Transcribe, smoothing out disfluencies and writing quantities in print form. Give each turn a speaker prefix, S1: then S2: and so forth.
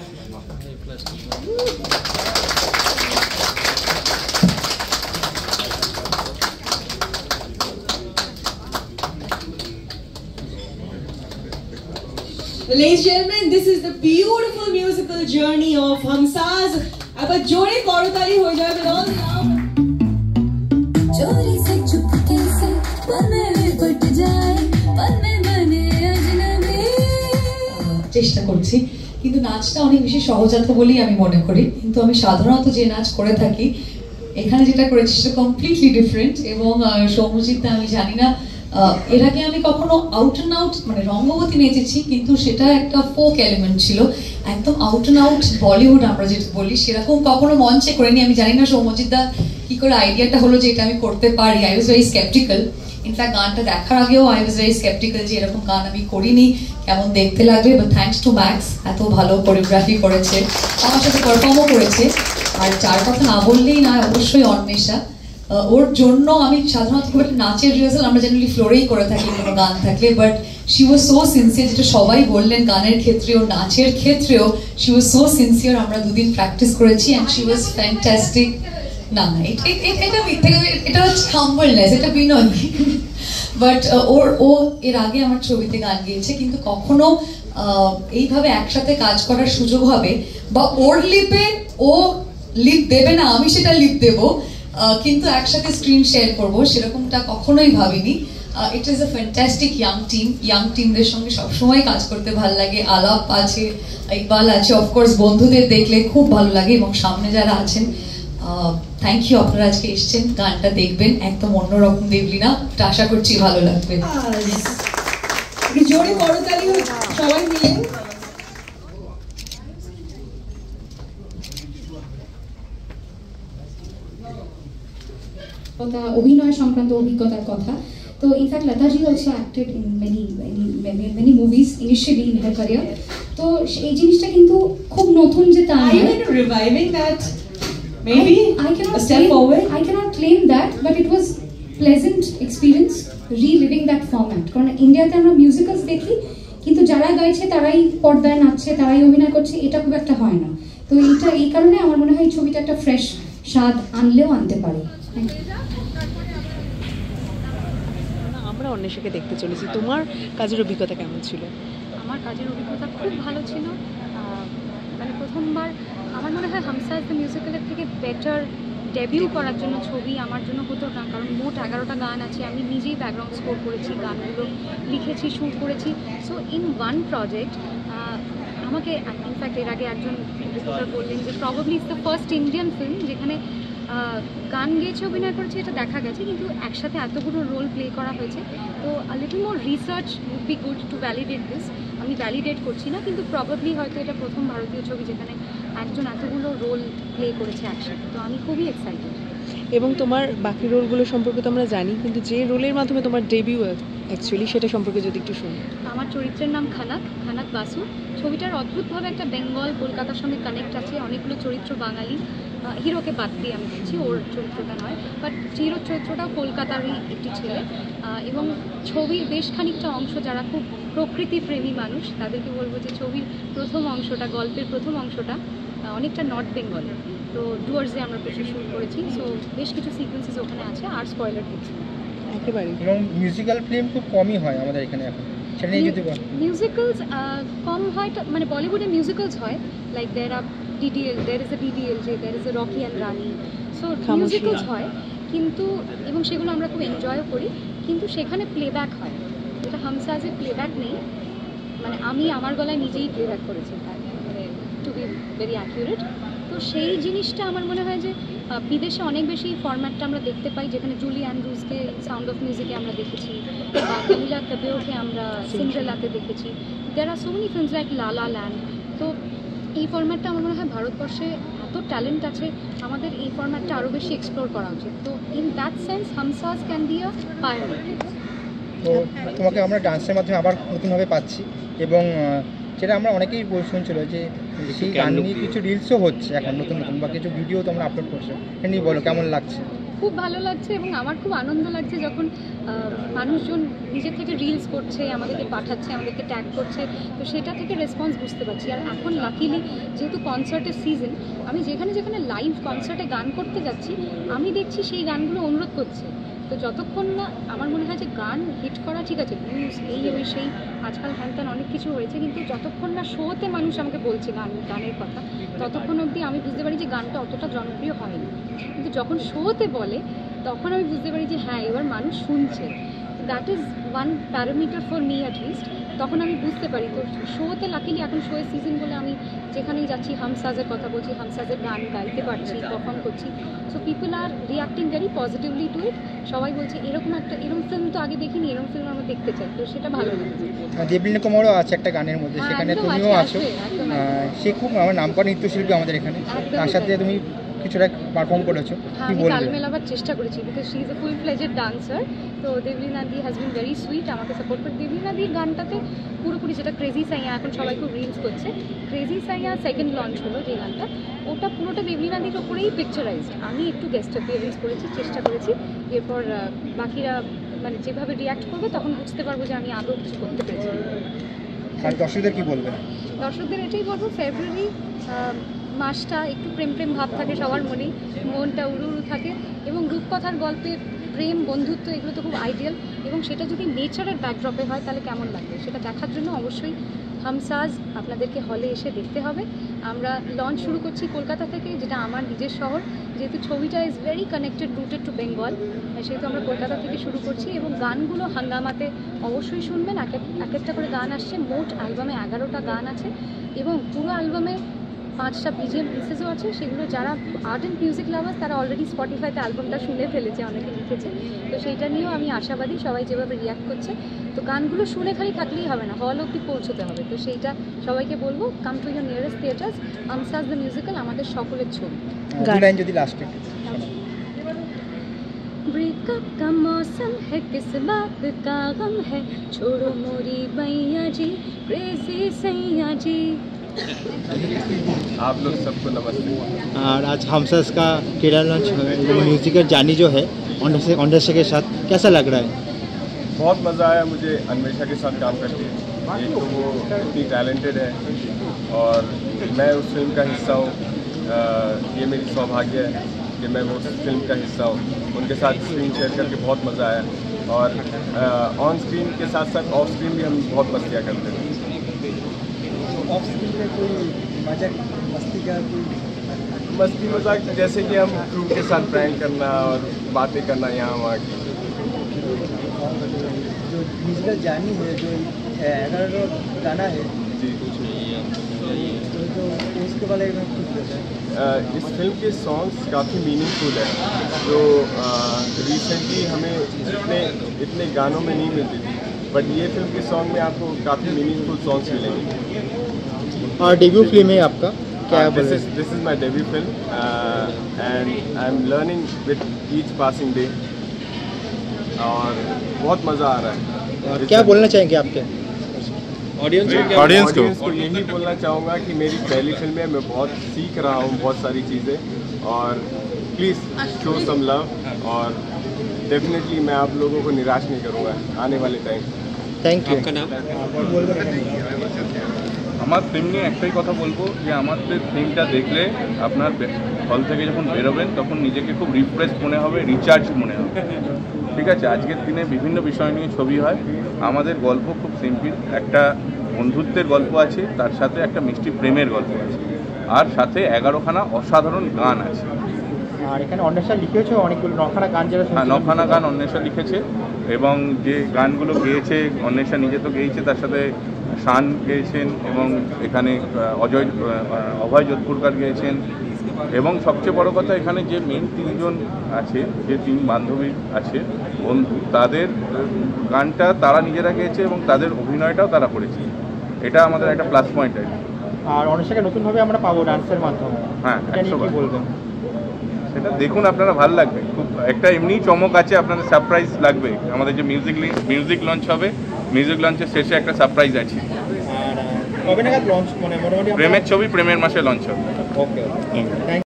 S1: Ladies and gentlemen, this is the beautiful musical journey of Hamsaaz. Aba jore korotali hoye jabe with all the love. Chori se chupke se parme pat jaye parme mane ajnabi. চেষ্টা করছি কিন্তু নাচটা অনেক বেশি সহজাত বলেই আমি মনে করি কিন্তু আমি সাধারণত যে নাচ করে থাকি এখানে যেটা করেছি সেটা কমপ্লিটলি ডিফারেন্ট এবং সৌম্যজিৎ আমি জানি না এর আগে আমি কখনো আউট অ্যান্ড আউট মানে রঙ্গবতী নেচেছি কিন্তু সেটা একটা ফোক এলিমেন্ট ছিল একদম আউট অ্যান্ড আউট বলিউড আমরা যেটা বলি সেরকম কখনো মঞ্চে করিনি আমি জানি না সৌম্যজিৎ দা কি করে আইডিয়াটা হলো যে এটা আমি করতে পারি I was very sceptical in fact গানটা দেখার আগেও আই ওয়াজ ভেরি স্কেপটিক্যাল যে এরকম গান আমি করিনি কেমন দেখতে লাগবে বাট থ্যাঙ্কস টু ম্যাক্স এত ভালো কোরিওগ্রাফি করেছে আমার সাথে পারফর্মও করেছে আর যার কথা না বললেই না অবশ্যই অন্বেষা ওর জন্য আমি সাধারণত খুব একটা নাচের রিহার্সাল আমরা জেনারেলি ফ্লোরেই করে থাকি কোনো গান থাকলে but she was so sincere যেটা সবাই বললেন গানের ক্ষেত্রেও নাচের ক্ষেত্রেও শি ওয়াজ সো সিনসিয়ার আমরা দুদিন প্র্যাকটিস করেছি অ্যান্ড শি ওয়াজ ফ্যান্টাস্টিক না না এটা হচ্ছে হাম্বলনেস এটা বিনয় বাট ও এর আগে আমার ছবিতে গান গেয়েছে কিন্তু কখনো এইভাবে একসাথে কাজ করার সুযোগ হবে বা ওর লিপে ও লিপ দেবে না আমি সেটা লিপ দেবো কিন্তু একসাথে স্ক্রিন শেয়ার করবো সেরকমটা কখনোই ভাবিনি it is a fantastic young টিমদের সঙ্গে সবসময় কাজ করতে ভালো লাগে আলাপ আছে ইকবাল আছে অফকোর্স বন্ধুদের দেখলে খুব ভালো লাগে এবং সামনে যারা আছেন থ্যাংক ইউ আপনারা আজকে এসছেন গানটা দেখবেন একদম অন্যরকম দেবলিনা আশা করছি ভালো লাগবে জোরে করতালি সবাই মিলে
S2: অভিনয় সংক্রান্ত অভিজ্ঞতার কথা তো in fact Lataji also acted in many movies initially in her career তো এই জিনিসটা কিন্তু খুব নতুন যে তা
S1: reviving that maybe a step forward
S2: I cannot claim that but it was pleasant experience reliving that format কারণ ইন্ডিয়াতে আমরা মিউজিক্যালস দেখি কিন্তু যারা গাইছে তারাই পর্দায় নাচছে তারাই অভিনয় করছে এটা খুব একটা হয় না তো এটা এই কারণে আমার মনে হয় এই ছবিটা একটা ফ্রেশ স্বাদ আনলেও আনতে পারে
S3: আমরা অন্বেষাকে দেখতে চলেছি তোমার কাজের অভিজ্ঞতা কেমন ছিল
S4: আমার কাজের অভিজ্ঞতা খুব ভালো ছিল মানে প্রথমবার আমার মনে হয় হামসাজ দ্য মিউজিক্যালের থেকে বেটার ডেবিউ করার জন্য ছবি আমার জন্য হতো না কারণ মোট 11টা গান আছে আমি নিজেই ব্যাকগ্রাউন্ড স্কোর করেছি গানগুলো লিখেছি শ্যুট করেছি সো ইন ওয়ান প্রজেক্ট আমাকে ইনফ্যাক্ট এর আগে একজন রিপোর্টার বললেন যে probably it's the first Indian film যেখানে গান গেয়েছে অভিনয় করেছে এটা দেখা গেছে কিন্তু একসাথে এতগুলো রোল প্লে করা হয়েছে তো little more research would be good to validate this আমি ভ্যালিডেট করছি না কিন্তু প্রবাবলি হয়তো এটা প্রথম ভারতীয় ছবি যেখানে একজন এতগুলো রোল প্লে করেছে একসাথে তো আমি খুবই এক্সাইটেড
S3: এবং তোমার বাকি রোলগুলো সম্পর্কে তো আমরা জানি কিন্তু যে রোলের মাধ্যমে তোমার ডেবিউ অ্যাকচুয়ালি সেটা সম্পর্কে যদি একটু শুনি
S4: আমার চরিত্রের নাম খানাক বাসু ছবিটার অদ্ভুতভাবে একটা বেঙ্গল কলকাতার সঙ্গে কানেক্ট আছে অনেকগুলো চরিত্র বাঙালি হিরোকে বাদ দিয়ে আমি বলছি ওর চরিত্রটা নয় বাট হিরোর চরিত্রটাও কলকাতারই একটি ছেলে এবং ছবির বেশ খানিকটা অংশ যারা খুব প্রকৃতি প্রেমী মানুষ তাদেরকে বলবো যে ছবির প্রথম অংশটা গল্পের প্রথম অংশটা অনেকটা নর্থ বেঙ্গলে তো ডুয়ার্সে আমরা প্রচুর শুট করেছি সো বেশ কিছু সিকোয়েন্সেস ওখানে আছে আর স্পয়লার দিচ্ছি
S3: একেবারে
S5: এবং মিউজিক্যাল ফিল্ম খুব কমই হয় আমাদের এখানে এখন সেটা নিয়ে যদি
S4: মিউজিক্যালস কম হয় মানে বলিউডে মিউজিক্যালস হয় like there are DDL there is a DDL যে there is a Rocky and Rani so musicals হয় কিন্তু এবং সেগুলো আমরা খুব এনজয়ও করি কিন্তু সেখানে প্লেব্যাক হয় যেটা হামসাজে প্লেব্যাক নেই মানে আমি আমার গলায় নিজেই প্লেব্যাক করেছি মানে টু বি ভেরি অ্যাকিউরেট তো সেই জিনিসটা আমার মনে হয় যে বিদেশে অনেক বেশি ফরম্যাটটা আমরা দেখতে পাই যেখানে জুলি অ্যান্ড্রুজকে সাউন্ড অফ মিউজিকে আমরা দেখেছি বা কামিলা কাবেওকে আমরা সিন্ড্রেলাতে দেখেছি দেয়ার আর সো মেনি ফিল্মস লাইক লা লা ল্যান্ড তো এই ফরম্যাটটা আমার মনে হয় ভারতবর্ষে এত ট্যালেন্ট আছে আমাদের এই ফরম্যাটটা আরও বেশি এক্সপ্লোর করা উচিত তো in that sense Humsaz can be a pioneer
S5: তো তোমাকে আমরা ডান্সের মাধ্যমে আবার নতুনভাবে পাচ্ছি এবং যেটা আমরা অনেকেই শুনছিল যে সেই গান নিয়ে কিছু রিলসও হচ্ছে এখন নতুন নতুন বা কিছু ভিডিও তোমরা আপলোড করছো এটা নিয়ে বলো কেমন লাগছে
S4: খুব ভালো লাগছে এবং আমার খুব আনন্দ লাগছে যখন মানুষজন নিজের থেকে রিলস করছে, আমাদেরকে পাঠাচ্ছে, আমাদেরকে ট্যাগ করছে, তো সেটা থেকে রেসপন্স বুঝতে পারছি। আর এখন লাকিলি যেহেতু কনসার্টের সিজন, আমি যেখানে যেখানে লাইভ কনসার্টে গান করতে যাচ্ছি আমি দেখছি সেই গানগুলো অনুরোধ করছে। তো যতক্ষণ না আমার মনে হয় যে গান হিট করা ঠিক আছে, ভিউজ এই ওই সেই আজকাল হ্যান অনেক কিছু হয়েছে, কিন্তু যতক্ষণ না শোতে মানুষ আমাকে বলছে গানের কথা, ততক্ষণ অবধি আমি বুঝতে পারি যে গানটা অতটা জনপ্রিয় হয়নি। কিন্তু যখন শোতে বলে তখন আমি বুঝতে পারি যে হ্যাঁ এবার মানুষ শুনছে। That is one parameter for me at least. তখন আমি বুঝতে পারি। তো শোতে লাকিলি এখন শোয়ের সিজন বলে আমি যেখানেই যাচ্ছি হামসাজের কথা বলছি, হামসাজের গান গাইতে পারছি, পারফর্ম করছি। So people are reacting very positively to it. সবাই বলছে এরকম ফিল্ম তো আগে দেখিনি, এরকম ফিল্ম আমরা দেখতে চাই। তো সেটা ভালো লাগছে।
S5: দেবলীনা কুমারও আছে একটা গানের মধ্যে, সেখানে তুমিও আছো। সে খুব আমার নামকরা নৃত্যশিল্পী আমাদের এখানে, তার সাথে তুমি কিছুটা পারফর্ম করেছো, কি বলবে?
S4: তাল মেলাবার চেষ্টা করেছি because she is a full fledged dancer. তো দেবলীনা দি হ্যাজ বিন ভেরি সুইট, আমাকে সাপোর্ট করে। দেবলীনা দির গানটাতে পুরোপুরি যেটা ক্রেজি সাইয়া, এখন সবাই খুব রিলস করছে, ক্রেজি সাইয়া সেকেন্ড লঞ্চ হলো যে গানটা, ওটা পুরোটা দেবলীনা দির ওপরেই পিকচারাইজড। আমি একটু গেস্ট অ্যাপিয়ারেন্স করেছি, চেষ্টা করেছি। এরপর বাকিরা মানে যেভাবে রিয়াক্ট করবে তখন বুঝতে পারবো যে আমি আদৌ কিছু করতে পেরেছি।
S5: আর দর্শকদের কি বলবে?
S4: দর্শকদের এটাই বলবো, ফেব্রুয়ারি মাসটা একটু প্রেম প্রেম ভাব থাকে সবার মনেই, মনটা উড়ু উড়ু থাকে, এবং রূপকথার গল্পে প্রেম বন্ধুত্ব এগুলো তো খুব আইডিয়াল, এবং সেটা যদি নেচারের ব্যাকড্রপে হয় তাহলে কেমন লাগবে সেটা দেখার জন্য অবশ্যই হামসাজ আপনাদেরকে হলে এসে দেখতে হবে। আমরা লঞ্চ শুরু করছি কলকাতা থেকে, যেটা আমার নিজের শহর, যেহেতু ছবিটা is very connected rooted to Bengal, সেহেতু আমরা কলকাতা থেকে শুরু করছি। এবং গানগুলো হাঙ্গামাতে অবশ্যই শুনবেন, এক একটা করে গান আসছে। মোট অ্যালবামে 11টা গান আছে, এবং পুরো অ্যালবামে 5টা বিজিএম পিসেসও আছে। সেগুলো যারা আর্ট অ্যান্ড মিউজিক লাভার তারা অলরেডি স্পটিফাইতে অ্যালবামটা শুনে ফেলেছে, অনেকে লিখেছে। তো সেইটা নিয়েও আমি আশাবাদী, সবাই যেভাবে রিয়াক্ট করছে। তো গানগুলো শুনে খালি থাকলেই হবে না, হল অবধি পৌঁছতে হবে। তো সেইটা সবাইকে বলবো, come to your nearest theatres, Humsaz the musical আমাদের সকলের ছবি।
S5: লাইন যদি লাস্টে
S4: ब्रेकअप का मौसम है, किस बात का गम है, छोड़ो मोरी मैया जी, क्रेजी सैया जी।
S6: आप लोग सबको नमस्ते।
S7: और आज हमसाज का ट्रेलर लॉन्च म्यूजिकल जानी जो है ऑन्डरसे के साथ, कैसा लग रहा है?
S6: बहुत मज़ा आया मुझे अन्वेषा के साथ काम करके। एक तो वो इतनी टैलेंटेड है और मैं उस फिल्म का हिस्सा हूँ। ये मेरी सौभाग्य है कि मैं वो फिल्म का हिस्सा हूँ। उनके साथ स्क्रीन शेयर करके बहुत मज़ा आया, और ऑन स्क्रीन के साथ साथ ऑफ स्क्रीन भी हम बहुत मस्तियाँ करते हैं।
S5: ऑफ स्क्रीन पे कोई मजाक मस्ती का कोई
S6: मस्ती मजाक जैसे कि हम क्रू के साथ प्रैंक करना और बातें करना यहाँ वहाँ की।
S5: जो म्यूजिकल जानी है, जो 11 गाना है
S6: जी,
S5: तो उसके बारे में कुछ बताएं।
S6: इस फिल्म के सॉन्ग्स काफ़ी मीनिंगफुल है, जो रिसेंटली हमें इतने गानों में नहीं मिलती थी, बट ये फिल्म के सॉन्ग में आपको काफ़ी मीनिंगफुल सॉन्ग्स मिलेंगे।
S7: और डेब्यू फिल्म है आपका, क्या
S6: this is my debut film and I am learning with each passing day, और बहुत मज़ा आ रहा है।
S7: और क्या बोलना चाहेंगे आपके
S6: ऑडियंस को यही बोलना चाहूँगा कि मेरी पहली फिल्म है, मैं बहुत सीख रहा हूँ बहुत सारी चीज़ें, और प्लीज़ शो सम लव, और डेफिनेटली मैं आप लोगों को निराश नहीं करूँगा आने वाले टाइम।
S7: Thank you.
S8: আমার ফিল্ম নিয়ে একটাই কথা বলবো যে আমাদের ফিল্মটা দেখলে আপনার হল থেকে যখন বেরোবেন তখন নিজেকে খুব রিফ্রেশ মনে হবে, রিচার্জ মনে হবে। ঠিক আছে, আজকের দিনে বিভিন্ন বিষয় নিয়ে ছবি হয়, আমাদের গল্প খুব সিম্পল, একটা বন্ধুত্বের গল্প আছে, তার সাথে একটা মিষ্টি প্রেমের গল্প আছে, আর সাথে 11খানা অসাধারণ গান আছে।
S7: আর এখানে অন্বেষা লিখেছে অনেকগুলো 9খানা গান, যারা
S8: 9খানা গান অন্বেষা লিখেছে, এবং যে গানগুলো গেয়েছে অন্বেষা নিজে তো গেয়েছে, তার সাথে শান গেয়েছেন, এবং এখানে অভয় যোধপুরকার গেয়েছেন, এবং সবচেয়ে বড় কথা এখানে যে মেন 3জন আছে, যে 3 বান্ধবী আছে বন্ধু, তাদের গানটা তারা নিজেরা গেয়েছে এবং তাদের অভিনয়টাও তারা করেছে। এটা আমাদের একটা প্লাস পয়েন্ট আছে।
S7: আর অন্বেষাকে নতুনভাবে আমরা পাবো ডান্সের মাধ্যমে,
S8: হ্যাঁ,
S7: এটা নিয়ে কি বলবেন?
S8: সেটা দেখুন, আপনারা ভালো লাগবে। খুব একটা এমনি চমক আছে, আপনাদের সারপ্রাইজ লাগবে। আমাদের যে মিউজিক লঞ্চ হবে, মিউজিক লঞ্চের শেষে একটা সারপ্রাইজ আছে।
S7: আর কবে নাগাদ লঞ্চ, মানে মোটামুটি
S8: প্রেমের ছবি প্রেমের মাসে লঞ্চ হবে।
S7: ওকে, থ্যাংক